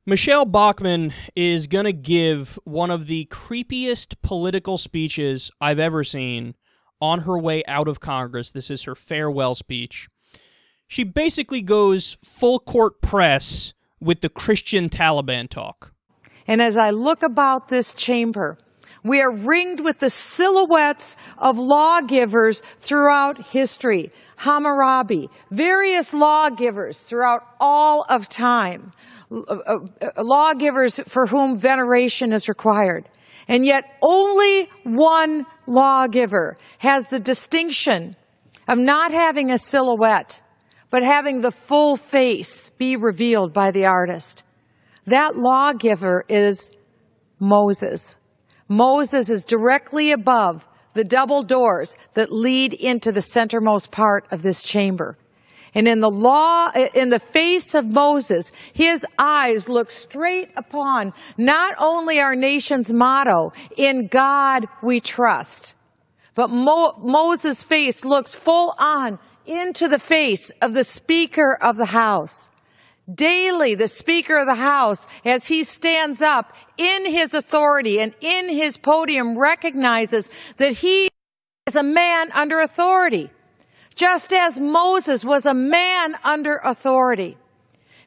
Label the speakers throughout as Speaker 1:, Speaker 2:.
Speaker 1: Michele Bachmann is going to give one of the creepiest political speeches I've ever seen on her way out of Congress. This is her farewell speech. She basically goes full court press with the Christian Taliban talk.
Speaker 2: And as I look about this chamber, we are ringed with the silhouettes of lawgivers throughout history. Hammurabi, various lawgivers throughout all of time. Lawgivers for whom veneration is required. And yet only one lawgiver has the distinction of not having a silhouette, but having the full face be revealed by the artist. That lawgiver is Moses. Moses is directly above the double doors that lead into the centermost part of this chamber. And in the face of Moses, his eyes look straight upon not only our nation's motto, "In God we trust," but Moses' face looks full on into the face of the Speaker of the House. Daily, the Speaker of the House, as he stands up in his authority and in his podium, recognizes that he is a man under authority, just as Moses was a man under authority.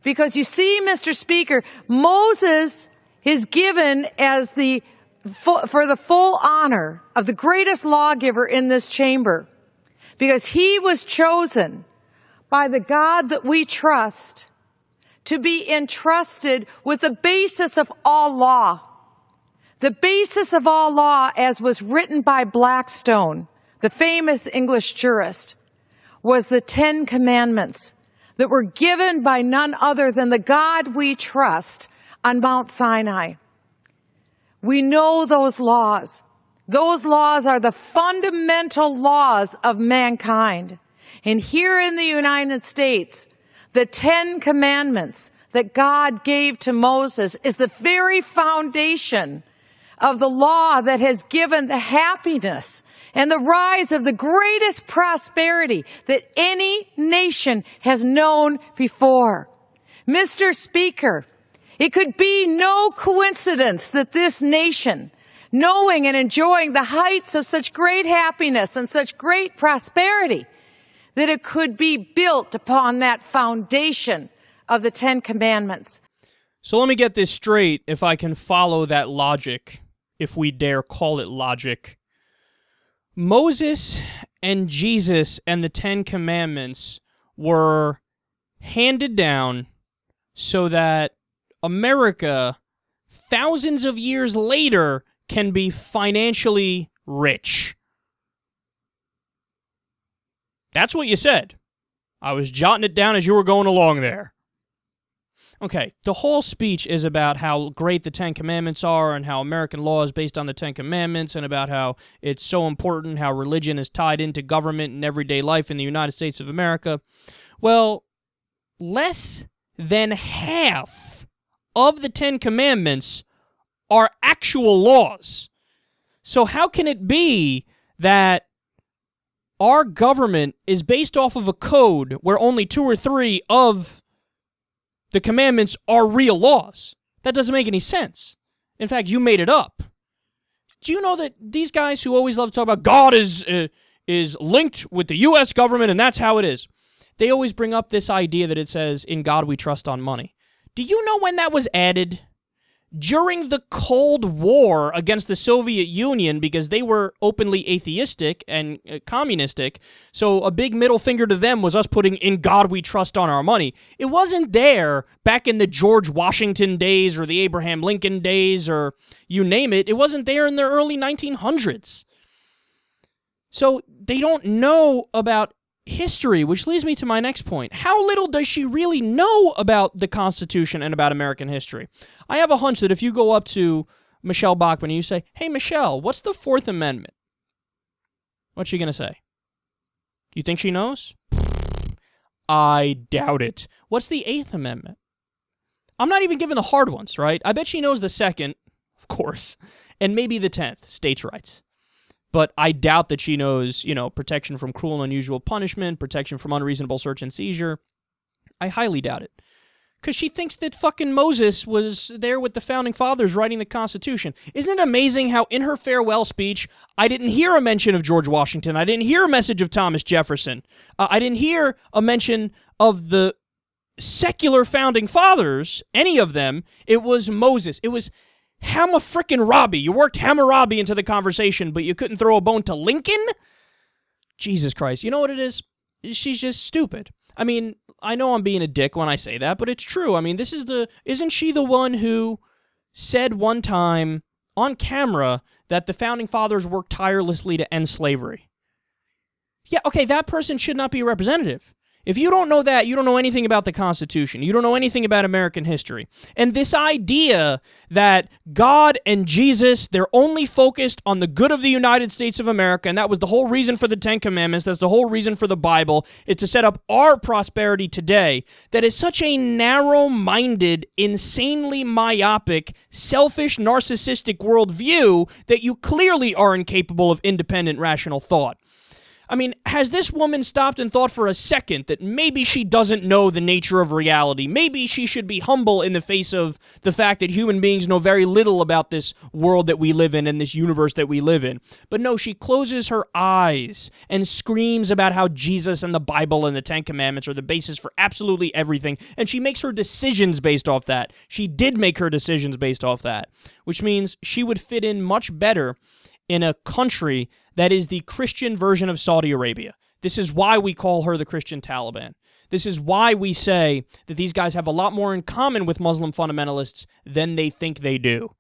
Speaker 2: Because you see, Mr. Speaker, Moses is given as for the full honor of the greatest lawgiver in this chamber, because he was chosen by the God that we trust to be entrusted with the basis of all law. The basis of all law, as was written by Blackstone, the famous English jurist, was the 10 Commandments that were given by none other than the God we trust on Mount Sinai. We know those laws. Those laws are the fundamental laws of mankind. And here in the United States, the 10 Commandments that God gave to Moses is the very foundation of the law that has given the happiness and the rise of the greatest prosperity that any nation has known before. Mr. Speaker, it could be no coincidence that this nation, knowing and enjoying the heights of such great happiness and such great prosperity, that it could be built upon that foundation of the 10 Commandments.
Speaker 1: So let me get this straight, if I can follow that logic, if we dare call it logic. Moses and Jesus and the 10 Commandments were handed down so that America, thousands of years later, can be financially rich. That's what you said. I was jotting it down as you were going along there. Okay, the whole speech is about how great the 10 Commandments are and how American law is based on the 10 Commandments and about how it's so important how religion is tied into government and everyday life in the United States of America. Well, less than half of the 10 Commandments are actual laws. So how can it be that our government is based off of a code where only 2 or 3 of the commandments are real laws? That doesn't make any sense. In fact, you made it up. Do you know that these guys who always love to talk about God is linked with the U.S. government and that's how it is, they always bring up this idea that it says, "In God we trust on money." Do you know when that was added? During the Cold War against the Soviet Union, because they were openly atheistic and communistic, so a big middle finger to them was us putting "In God we trust" on our money. It wasn't there back in the George Washington days or the Abraham Lincoln days or you name it. It wasn't there in the early 1900s. So they don't know about history, which leads me to my next point. How little does she really know about the Constitution and about American history? I have a hunch that if you go up to Michele Bachmann and you say, "Hey, Michele, what's the Fourth Amendment?" What's she going to say? You think she knows? I doubt it. What's the Eighth Amendment? I'm not even giving the hard ones, right? I bet she knows the second, of course, and maybe the 10th, states' rights. But I doubt that she knows, protection from cruel and unusual punishment, protection from unreasonable search and seizure. I highly doubt it. Because she thinks that fucking Moses was there with the founding fathers writing the Constitution. Isn't it amazing how in her farewell speech, I didn't hear a mention of George Washington. I didn't hear a message of Thomas Jefferson. I didn't hear a mention of the secular founding fathers, any of them. It was Moses. It was Hammurabi. You worked Hammurabi into the conversation, but you couldn't throw a bone to Lincoln? Jesus Christ. You know what it is? She's just stupid. I mean, I know I'm being a dick when I say that, but it's true. I mean, isn't she the one who said one time on camera that the founding fathers worked tirelessly to end slavery? Yeah, okay, that person should not be a representative. If you don't know that, you don't know anything about the Constitution. You don't know anything about American history. And this idea that God and Jesus, they're only focused on the good of the United States of America, and that was the whole reason for the Ten Commandments, that's the whole reason for the Bible, is to set up our prosperity today, that is such a narrow-minded, insanely myopic, selfish, narcissistic worldview that you clearly are incapable of independent, rational thought. I mean, has this woman stopped and thought for a second that maybe she doesn't know the nature of reality? Maybe she should be humble in the face of the fact that human beings know very little about this world that we live in and this universe that we live in. But no, she closes her eyes and screams about how Jesus and the Bible and the Ten Commandments are the basis for absolutely everything, and she makes her decisions based off that. She did make her decisions based off that, which means she would fit in much better in a country that is the Christian version of Saudi Arabia. This is why we call her the Christian Taliban. This is why we say that these guys have a lot more in common with Muslim fundamentalists than they think they do.